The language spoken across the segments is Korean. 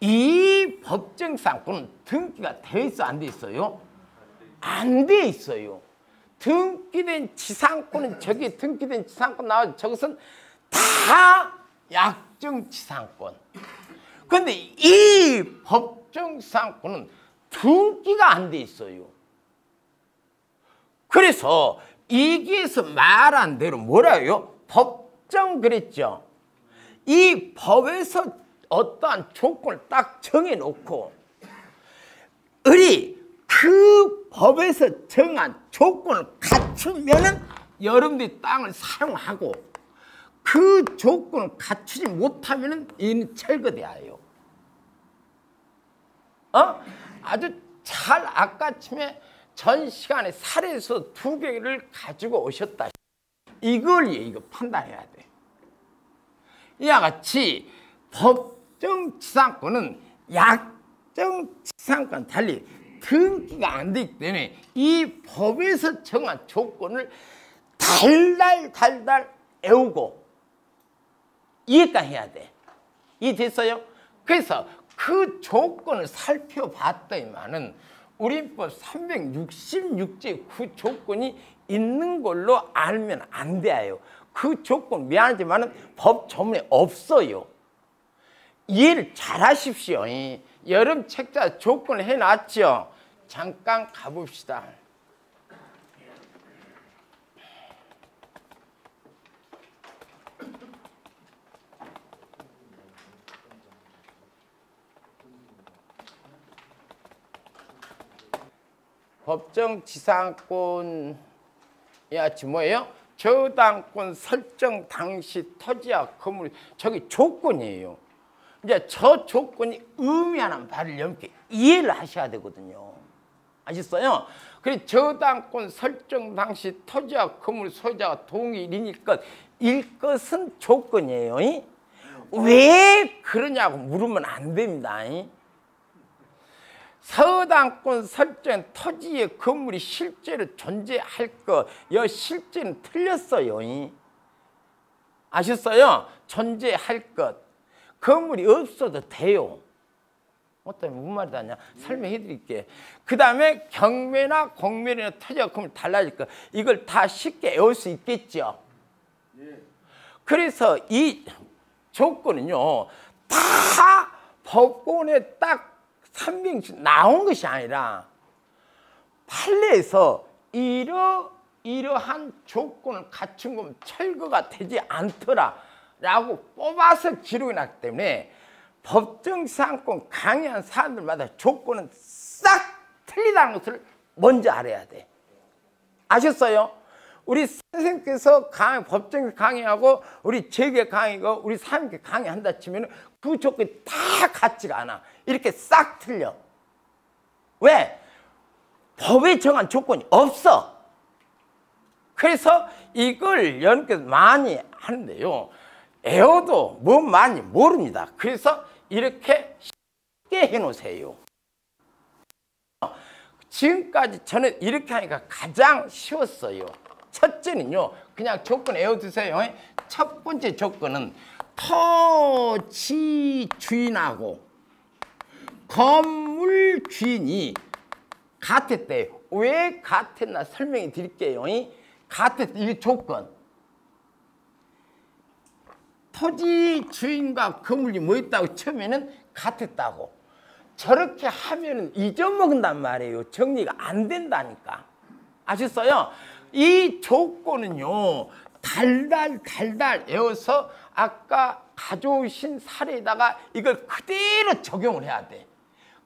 이 법정지상권은 등기가 돼 있어 안 돼 있어요? 안 돼 있어요. 등기된 지상권은 저기 등기된 지상권 나와서 저것은 다 약정지상권. 그런데 이 법정지상권은 등기가 안 돼 있어요. 그래서 이기에서 말한 대로 뭐라요? 법정 그랬죠. 이 법에서 어떠한 조건을 딱 정해놓고 우리 그 법에서 정한 조건을 갖추면은 여러분들이 땅을 사용하고 그 조건을 갖추지 못하면은 이는 철거돼요. 아주 잘 아까쯤에 전 시간에 사례에서 2개를 가지고 오셨다. 이걸 이거 판단해야 돼. 이와 같이 법정지상권은 약정지상권 달리 등기가 안 되기 때문에 이 법에서 정한 조건을 달달 외우고 이해가 해야 돼. 이해됐어요? 그래서 그 조건을 살펴봤더니만은 우리법 366조 그 조건이 있는 걸로 알면 안 돼요. 그 조건 미안하지만은 법 조문에 없어요. 이해를 잘 하십시오. 여름 책자 조건을 해놨죠. 잠깐 가봅시다. 법정지상권이 뭐예요? 저당권 설정 당시 토지와 건물 저기 조건이에요. 이제 저 조건이 의미하는 바를 여러분께 이해를 하셔야 되거든요. 아셨어요? 그래서 저당권 설정 당시 토지와 건물 소유자가 동일인일 것, 일 것은 조건이에요. 왜 그러냐고 물으면 안 됩니다. 서당권 설정 토지의 건물이 실제로 존재할 것, 여 실제는 틀렸어요. 아셨어요? 존재할 것. 건물이 없어도 돼요. 어떤 무슨 말이 하냐? 설명해 드릴게. 그 다음에 경매나 공매나 토지와 건물이 달라질 것. 이걸 다 쉽게 외울 수 있겠죠. 그래서 이 조건은요, 다 법원에 딱 300씩 나온 것이 아니라 판례에서 이러한 조건을 갖춘 건 철거가 되지 않더라 라고 뽑아서 기록이 났기 때문에 법정지상권 강의한 사람들마다 조건은 싹 틀리다는 것을 먼저 알아야 돼. 아셨어요? 우리 선생님께서 법정 강의하고 우리 재계 강의고 우리 사님께 강의한다 치면 그 조건이 다 같지가 않아. 이렇게 싹 틀려. 왜? 법에 정한 조건이 없어. 그래서 이걸 여러분께서 많이 하는데요. 외워도 뭐 많이 모릅니다. 그래서 이렇게 쉽게 해놓으세요. 지금까지 저는 이렇게 하니까 가장 쉬웠어요. 첫째는요, 그냥 조건 외워두세요. 첫 번째 조건은 토지 주인하고 건물 주인이 같았대요. 왜 같았나 설명해 드릴게요. 같았, 이게 조건. 토지 주인과 건물이 뭐 있다고 처음에는 같았다고. 저렇게 하면은 잊어먹는단 말이에요. 정리가 안 된다니까. 아셨어요? 이 조건은요, 달달 외워서 아까 가져오신 사례에다가 이걸 그대로 적용을 해야 돼.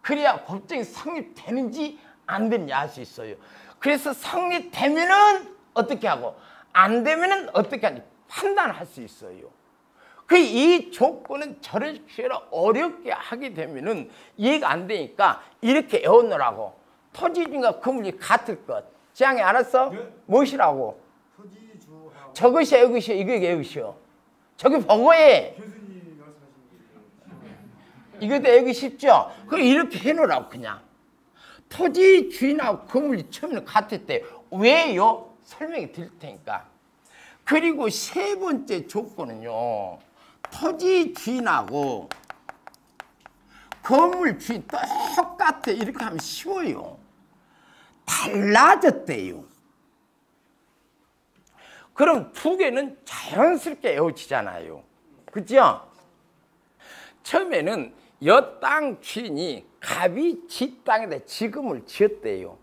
그래야 법정이 성립되는지 안 되는지 알 수 있어요. 그래서 성립되면은 어떻게 하고 안 되면은 어떻게 하는지 판단할 수 있어요. 이 조건은 저렇게 어렵게 하게 되면은 이해가 안 되니까 이렇게 외우느라고. 토지주인과 건물이 같을 것. 지향이 알았어? 네? 무엇이라고? 토지주하고. 저것이 이것이 이게 이것이요. 저기 보고해. 교수님이 말씀하신 게 이것도 외우기 쉽죠? 그럼 이렇게 해놓으라고 그냥. 토지 주인하고 건물이 처음에는 같았대. 왜요? 설명이 드릴 테니까. 그리고 세 번째 조건은요. 토지 주인하고 건물 주인 똑같아. 이렇게 하면 쉬워요. 달라졌대요. 그럼 두 개는 자연스럽게 에워지잖아요. 그죠? 처음에는 여 땅 주인이 갑이 지 땅에다 지금을 지었대요.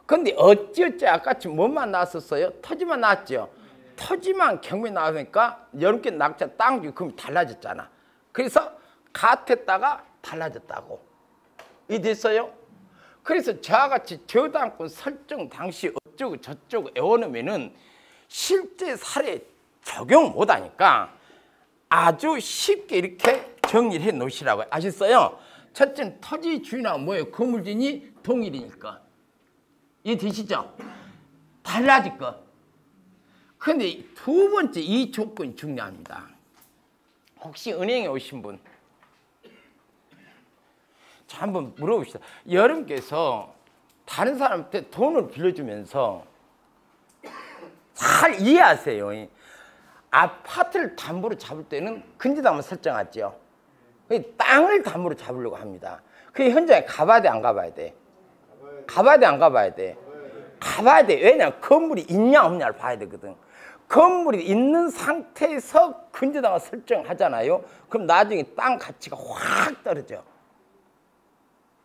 근데 어찌어찌 아까같이 뭐만 나왔었어요? 터지만 나왔죠. 터지만 경매 나오니까 여름께 낙자 땅 주인 금이 달라졌잖아. 그래서 갓했다가 달라졌다고. 이 됐어요? 그래서 저와 같이 저당권 설정 당시 어쩌고 저쩌고 애워놓으면은 실제 사례 적용 못하니까 아주 쉽게 이렇게 정리를 해 놓으시라고. 아셨어요? 첫째는 토지 주인하고 뭐예요? 건물주인이 동일이니까. 이해되시죠? 달라질 것. 근데 두 번째 이 조건이 중요합니다. 혹시 은행에 오신 분? 자, 한번 물어봅시다. 여러분께서 다른 사람한테 돈을 빌려주면서 잘 이해하세요. 아파트를 담보로 잡을 때는 근저당만 설정하죠. 땅을 담보로 잡으려고 합니다. 그 현장에 가봐야 돼, 안 가봐야 돼? 가봐야 돼, 안 가봐야 돼? 가봐야 돼. 왜냐하면 건물이 있냐 없냐를 봐야 되거든. 건물이 있는 상태에서 근저당을 설정하잖아요. 그럼 나중에 땅 가치가 확 떨어져.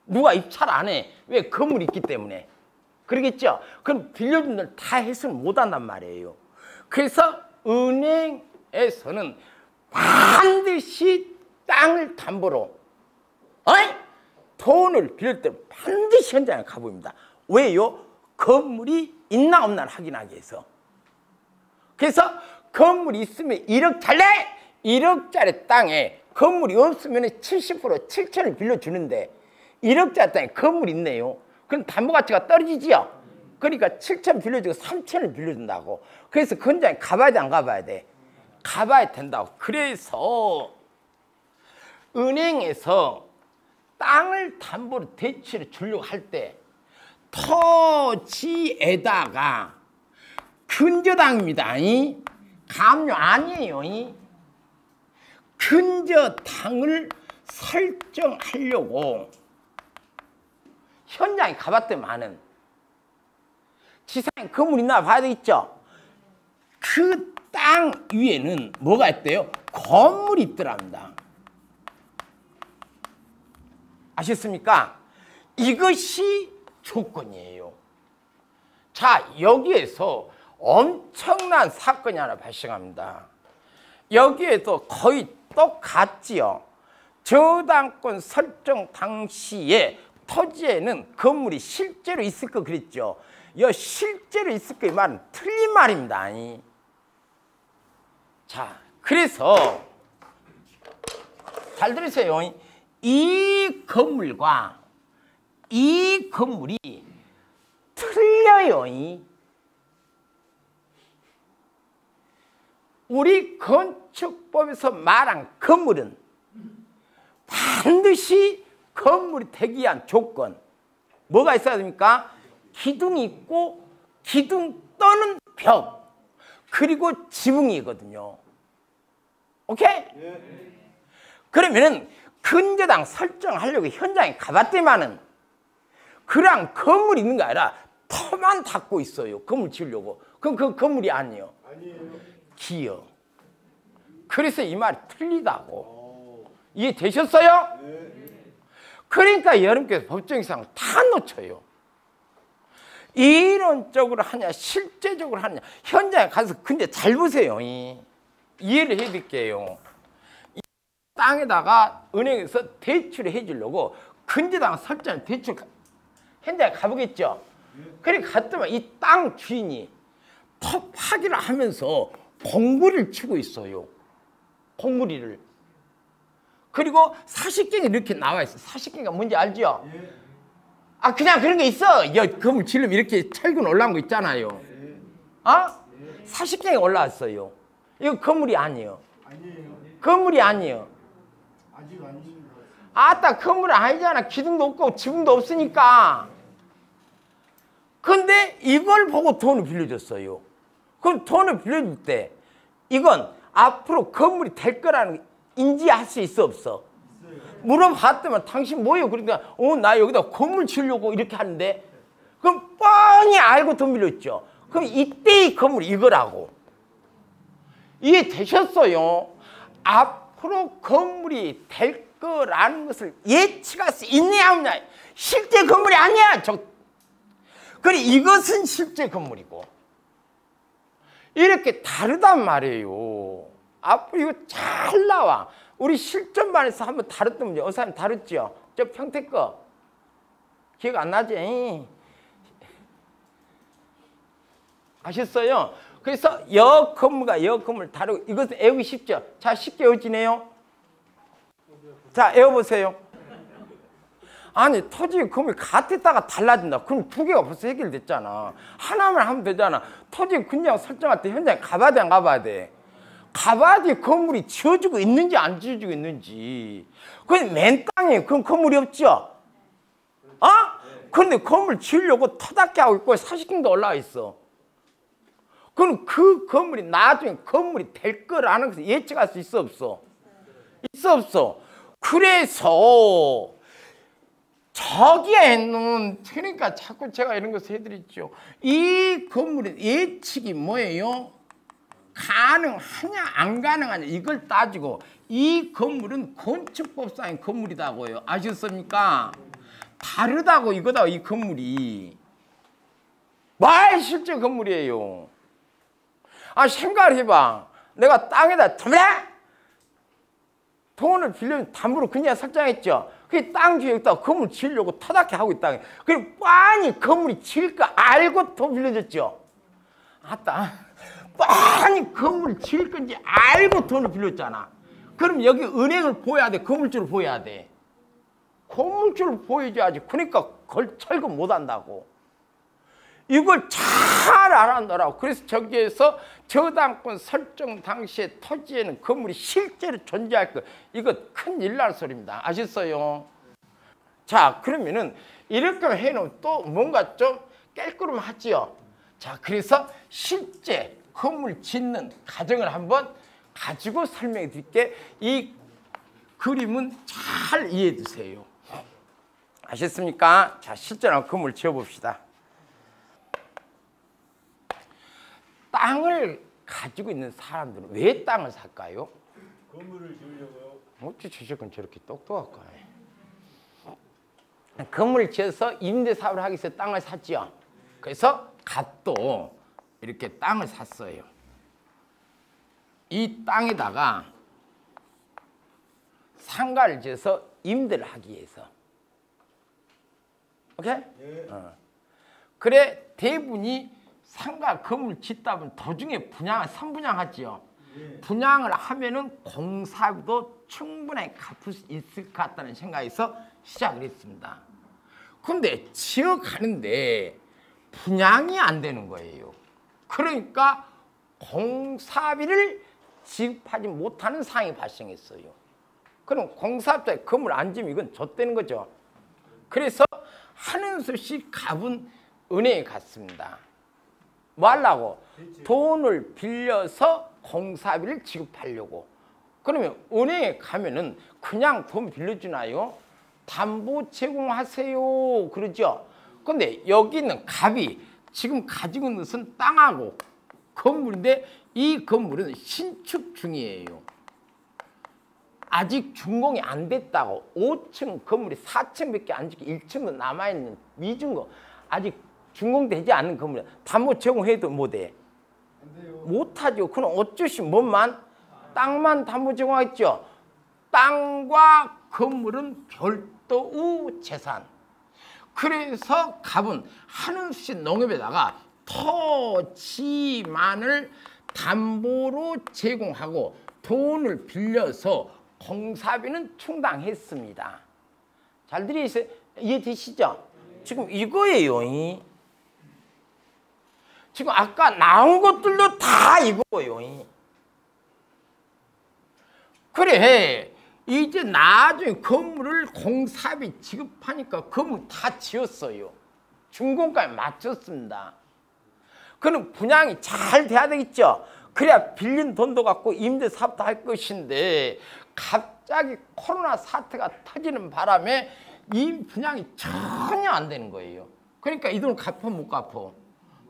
누가 입찰 안 해? 왜? 건물이 있기 때문에. 그러겠죠? 그럼 빌려준 데를 다 해소를 못한단 말이에요. 그래서 은행에서는 반드시 땅을 담보로 돈을 빌릴 때 반드시 현장에 가봅니다. 왜요? 건물이 있나 없나 확인하기 위해서. 그래서 건물이 있으면 1억짜리 1억짜리 땅에 건물이 없으면 70% 7천을 빌려주는데 1억짜리 땅에 건물이 있네요. 그럼 담보가치가 떨어지지요. 그러니까 7천 빌려주고 3천을 빌려준다고. 그래서 그 현장에 가봐야 돼, 안 가봐야 돼? 가봐야 된다고. 그래서 은행에서 땅을 담보로 대출을 주려고 할 때 토지에다가 근저당입니다. 감료 아니에요. 근저당을 설정하려고 현장에 가봤더만은 지상에 건물 있나 봐야 되겠죠. 그 땅 위에는 뭐가 있대요? 건물이 있더랍니다. 아셨습니까? 이것이 조건이에요. 자, 여기에서 엄청난 사건이 하나 발생합니다. 여기에도 거의 똑같지요. 저당권 설정 당시에 토지에는 건물이 실제로 있을 거 그랬죠. 이 실제로 있을 거 이 말은 틀린 말입니다. 자, 그래서 잘 들으세요. 이 건물과 이 건물이 틀려요. 우리 건축법에서 말한 건물은 반드시 건물이 되기 위한 조건 뭐가 있어야 됩니까? 기둥이 있고 기둥 또는 벽 그리고 지붕이거든요. 오케이? 그러면은 근저당 설정하려고 현장에 가봤더만은 그냥 건물이 있는 게 아니라 터만 닫고 있어요. 건물 지으려고. 그럼 그 건물이 아니에요. 기어. 그래서 이 말이 틀리다고. 이해되셨어요? 그러니까 여러분께서 법정상을 다 놓쳐요. 이론적으로 하냐 실제적으로 하냐 현장에 가서 근데 잘 보세요. 이해를 해드릴게요. 이 땅에다가 은행에서 대출을 해주려고 근저당 설정 대출 현장에 가보겠죠. 그래 갔더만 이 땅 주인이 터 파기를 하면서 공무리를 치고 있어요. 공무리를. 그리고 사식경이 이렇게 나와 있어. 사식경이 뭔지 알죠? 아 그냥 그런 게 있어. 건물 지르면 이렇게 철근 올라온 거 있잖아요. 사식경이 올라왔어요. 이거 건물이 아니에요. 건물이 아니에요. 아직 아니십니다. 아따 건물이 아니잖아. 기둥도 없고 지붕도 없으니까. 근데 이걸 보고 돈을 빌려줬어요. 그럼 돈을 빌려줄 때 이건 앞으로 건물이 될 거라는 거 인지할 수 있어 없어? 물어봤더만 당신 뭐예요? 그러니까 나 여기다 건물 지으려고 이렇게 하는데 그럼 뻔히 알고 돈 빌렸죠. 그럼 이때의 건물이 이거라고. 이해되셨어요? 앞으로 건물이 될 거라는 것을 예측할 수 있냐 없냐. 실제 건물이 아니야. 그래 이것은 실제 건물이고 이렇게 다르단 말이에요. 앞으로 이거 잘 나와. 우리 실전반에서 한번 다뤘던 문제 어사님 다뤘죠? 저 평택 거 기억 안 나지? 아셨어요? 그래서 여 건물과 여 건물 다르고 이것은 외우기 쉽죠? 자 쉽게 외워지네요. 자 외워보세요. 아니 토지 건물이 같았다가 달라진다. 그럼 두 개가 벌써 해결됐잖아. 하나만 하면 되잖아. 토지 그냥 설정할 때 현장에 가봐야 돼 안 가봐야 돼? 가봐야지 건물이 지어지고 있는지 안 지어지고 있는지. 그건 맨 땅에 그럼 건물이 없죠? 그런데 건물 지으려고 터닥게 하고 있고 40층도 올라와 있어. 그럼 그 건물이 나중에 건물이 될 거라는 것을 예측할 수 있어 없어? 있어 없어? 그래서 저기에는 그러니까 자꾸 제가 이런 것을 해드리죠. 이 건물의 예측이 뭐예요? 가능하냐 안 가능하냐 이걸 따지고 이 건물은 건축법상의 건물이다고요. 아셨습니까? 다르다고 이거다. 이 건물이 말 실제 건물이에요. 생각을 해봐. 내가 땅에다 돈을 빌려면 담보로 그냥 설정했죠. 그 땅 주에 여기다 건물 지으려고 터닥게 하고 있다. 그리고 뻔히 건물이 지을 거 알고 돈 빌려줬죠. 뻔히 건물을 지을 건지 알고 돈을 빌렸잖아. 그럼 여기 은행을 보여야 돼? 건물주를 보여야 돼? 건물주를 보여줘야지. 그러니까 철거 못한다고. 이걸 잘 알아놓으라고. 그래서 저기에서 저당권 설정 당시에 토지에는 건물이 실제로 존재할 거. 이거 큰일 날 소리입니다. 아셨어요? 자 그러면은 이렇게 해놓으면 또 뭔가 좀 깰끄름하지요. 자 그래서 실제 건물 짓는 과정을 한번 가지고 설명해 드릴게. 이 그림은 잘 이해해 두세요. 아셨습니까? 자 실제로 건물 지어봅시다. 땅을 가지고 있는 사람들은 왜 땅을 살까요? 건물을 지으려고요. 어찌 저건 저렇게 똑똑할까? 건물을 지어서 임대사업을 하기 위해서 땅을 샀지요. 그래서 갓도 이렇게 땅을 샀어요. 이 땅에다가 상가를 지어서 임대를 하기 위해서. 오케이? 예. 그래 대부분이 상가 건물 짓다 보면 도중에 분양을 선분양하지요. 예. 분양을 하면은 공사비도 충분히 갚을 수 있을 것 같다는 생각에서 시작을 했습니다. 그런데 지어가는데 분양이 안 되는 거예요. 그러니까 공사비를 지급하지 못하는 상황이 발생했어요. 그럼 공사비에 건물 안 지으면 이건 좆되는 거죠. 그래서 하는 수 없이 갑은 은행에 갔습니다. 뭐 하려고? 돈을 빌려서 공사비를 지급하려고. 그러면 은행에 가면은 그냥 돈 빌려주나요? 담보 제공하세요 그러죠. 근데 여기 있는 갑이 지금 가지고 있는 것은 땅하고 건물인데 이 건물은 신축 중이에요. 아직 준공이 안 됐다고. 5층 건물이 4층밖에 안 짓고 1층은 남아있는 미준거 아직 준공되지 않는 건물 담보 제공해도 못해. 못하죠. 그럼 어쩌시 뭐만 땅만 담보 제공하겠죠. 땅과 건물은 별도의 재산. 그래서 갑은 한우씨 농협에다가 토지만을 담보로 제공하고 돈을 빌려서 공사비는 충당했습니다. 잘 이해되시죠? 지금 이거예요. 지금 아까 나온 것들도 다 이거예요. 그래 이제 나중에 건물을 공사비 지급하니까 건물 다 지었어요. 준공까지 마쳤습니다. 그럼 분양이 잘 돼야 되겠죠. 그래야 빌린 돈도 갖고 임대사업도 할 것인데 갑자기 코로나 사태가 터지는 바람에 이 분양이 전혀 안 되는 거예요. 그러니까 이 돈을 갚아 못 갚아.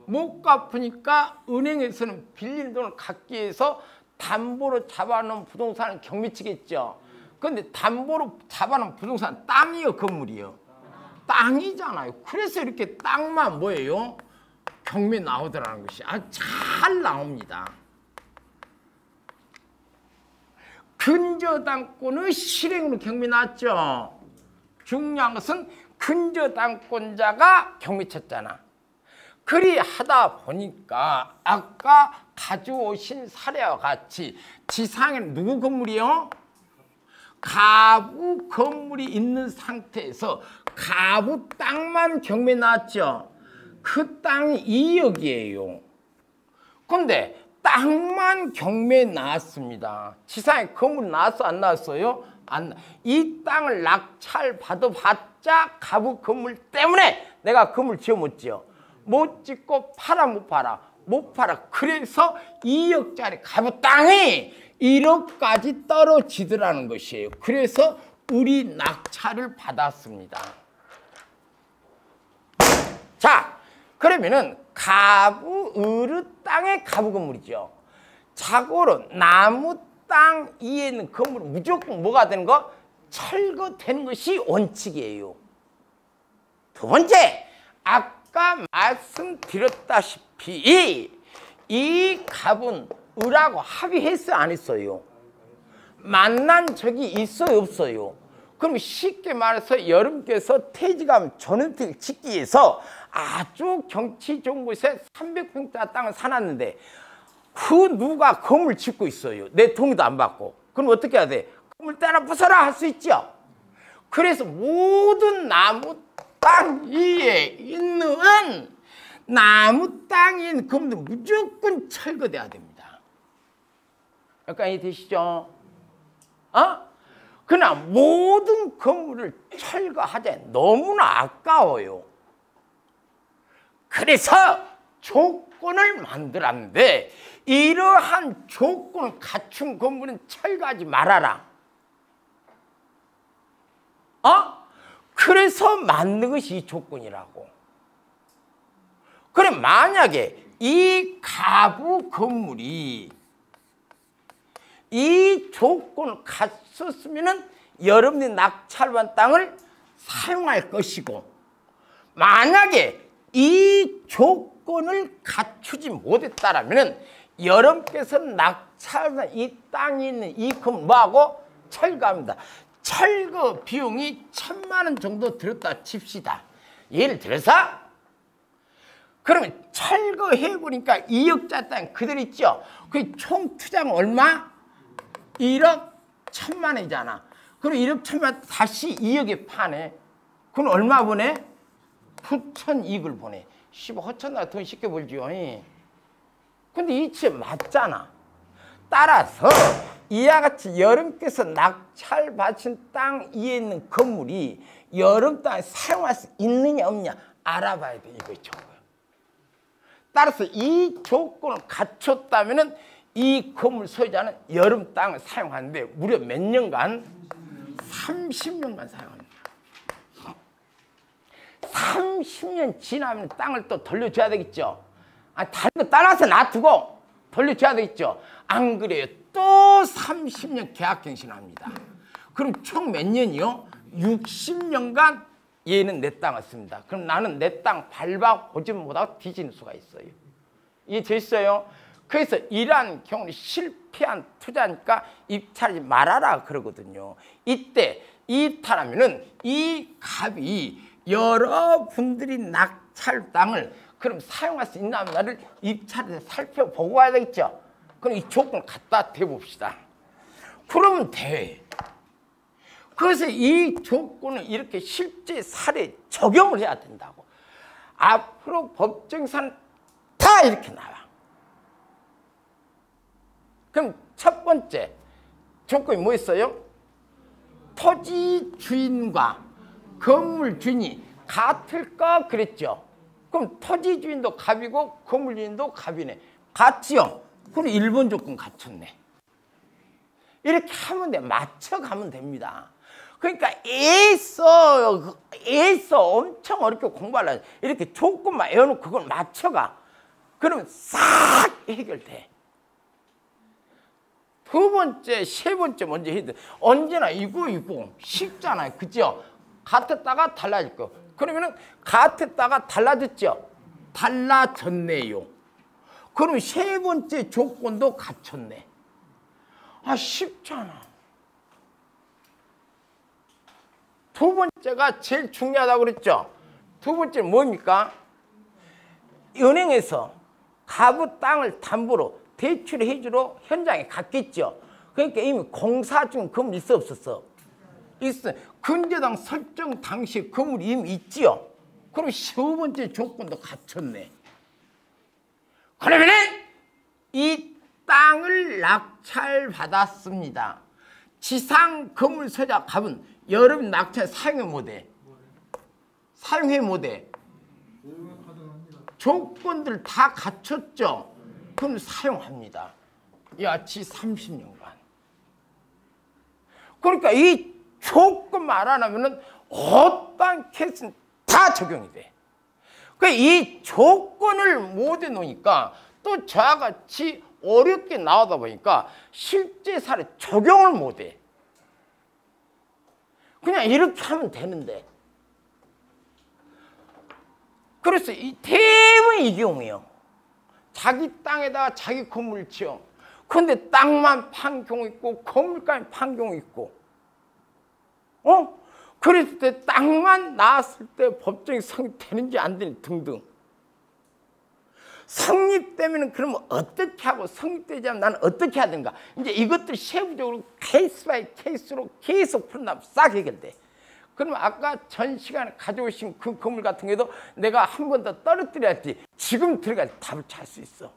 못 갚으니까 은행에서는 빌린 돈을 갚기 위해서 담보로 잡아놓은 부동산을 경매치겠죠. 그런데 담보로 잡아놓은 부동산 땅이요, 건물이요? 땅이잖아요. 그래서 이렇게 땅만 뭐예요? 경매 나오더라는 것이 아주 잘 나옵니다. 근저당권의 실행으로 경매 나왔죠. 중요한 것은 근저당권자가 경매 쳤잖아. 그리 하다 보니까 아까 가져오신 사례와 같이 지상에는 누구 건물이요? 가부 건물이 있는 상태에서 가부 땅만 경매 나왔죠. 그 땅이 2억이에요. 그런데 땅만 경매에 나왔습니다. 지상에 건물 나왔어 안 나왔어요? 안. 이 땅을 낙찰 받아봤자 가부 건물 때문에 내가 건물 지어 못 지어. 못 짓고 팔아 못 팔아. 못 팔아. 그래서 2억짜리 가부 땅이 1억까지 떨어지더라는 것이에요. 그래서 우리 낙찰을 받았습니다. 자, 그러면은 가부 으르 땅의 가부 건물이죠. 자고로 나무 땅 위에 있는 건물은 무조건 뭐가 되는 거? 철거되는 것이 원칙이에요. 두 번째, 아까 말씀드렸다시피 이 갑은 을하고 합의했어요, 안 했어요? 만난 적이 있어요, 없어요? 그럼 쉽게 말해서 여러분께서 퇴직하면 전원택을 짓기 위해서 아주 경치 좋은 곳에 300평짜리 땅을 사놨는데 그 누가 건물 짓고 있어요. 내 동의도 안 받고. 그럼 어떻게 해야 돼? 건물 따라 부숴라 할 수 있죠. 그래서 모든 나무 땅 위에 있는 나무 땅에 있는 건물들 무조건 철거돼야 됩니다. 약간 이해되시죠? 그러나 모든 건물을 철거하자 너무나 아까워요. 그래서 조건을 만들었는데 이러한 조건을 갖춘 건물은 철거하지 말아라. 그래서 만든 것이 이 조건이라고. 그럼 만약에 이 가부 건물이 이 조건을 갖췄으면 여러분이 낙찰받은 땅을 사용할 것이고, 만약에 이 조건을 갖추지 못했다면 여러분께서 낙찰받은 이 땅에 있는 이 건물 뭐하고 철거합니다. 철거 비용이 1,000만 원 정도 들었다 칩시다. 예를 들어서 그러면 철거해보니까 2억짜리 땅 그대로 있죠. 그 총 투자는 얼마? 1억 1,000만 원이잖아. 그럼 1억 1,000만 원 다시 2억에 파네. 그럼 얼마 보내? 9,200을 보내. 허천나 돈 쉽게 벌지요. 근데 이치에 맞잖아. 따라서 이와 같이 여러분께서 낙찰 받으신 땅 위에 있는 건물이 여러분 땅에 사용할 수 있느냐 없느냐 알아봐야 돼. 이거 있죠. 따라서 이 조건을 갖췄다면 이 건물 소유자는 여름 땅을 사용하는데 무려 몇 년간? 30년간 사용합니다. 30년 지나면 땅을 또 돌려줘야 되겠죠. 다른 거 따라서 놔두고 돌려줘야 되겠죠. 안 그래요. 또 30년 계약갱신합니다. 그럼 총 몇 년이요? 60년간 얘는 내 땅을 씁니다. 그럼 나는 내 땅 밟아보지 못하고 뒤지는 수가 있어요. 이해되셨어요? 그래서 이러한 경우는 실패한 투자니까 입찰하지 말아라 그러거든요. 이때 이탈하면은 이 갑이 여러분들이 낙찰 땅을 그럼 사용할 수 있나 없나를 입찰해서 살펴보고 와야 되겠죠. 그럼 이 조건을 갖다 대봅시다. 그러면 돼. 그래서 이 조건을 이렇게 실제 사례에 적용을 해야 된다고. 앞으로 법정에서는 다 이렇게 나와. 그럼 첫 번째 조건이 뭐였어요? 토지 주인과 건물 주인이 같을까 그랬죠. 그럼 토지 주인도 갑이고 건물 주인도 갑이네. 같지요? 그럼 1번 조건 갖췄네. 이렇게 하면 돼. 맞춰가면 됩니다. 그러니까 애써 엄청 어렵게 공부하려 이렇게 조건만 외워놓고 그걸 맞춰가. 그러면 싹 해결돼. 두 번째, 세 번째 먼저 해야 돼. 언제나 이거 쉽잖아요. 그죠? 같았다가 달라질 거. 그러면은 같았다가 달라졌죠? 달라졌네요. 그럼 세 번째 조건도 갖췄네. 아, 쉽잖아. 두 번째가 제일 중요하다고 그랬죠? 두 번째는 뭡니까? 은행에서 가부 땅을 담보로 대출해 주러 현장에 갔겠죠. 그러니까 이미 공사 중 건물 있어 없었어? 있어. 근저당 설정 당시 건물이 이미 있지요. 그럼 세 번째 조건도 갖췄네. 그러면은 이 땅을 낙찰받았습니다. 지상 건물 소유자 값은 여러분 낙찰 사용해 못해? 사용해 못해? 조건들 다 갖췄죠? 그럼 사용합니다. 야치 30년간. 그러니까 이 조건만 안 하면은 어떠한 케이스는 다 적용이 돼. 그러니까 이 조건을 못 해놓으니까 또 저와 같이 어렵게 나오다 보니까 실제 사례 적용을 못 해. 그냥 이렇게 하면 되는데. 그래서 대부분 이 경우예요. 자기 땅에다가 자기 건물을 지어. 근데 땅만 판 경우 있고 건물까지 판 경우 있고. 그랬을 때 땅만 나왔을 때 법정이 성립되는지 안 되는지 등등. 성립되면 그러면 어떻게 하고 성립되지 않으면 나는 어떻게 해야 되는가. 이제 이것들 세부적으로 케이스 바이 케이스로 계속 풀어나면 싹 해결돼. 그러면 아까 전 시간에 가져오신 그 건물 같은 경우도 내가 한 번 더 떨어뜨려야지 지금 들어가서 답을 찾을 수 있어.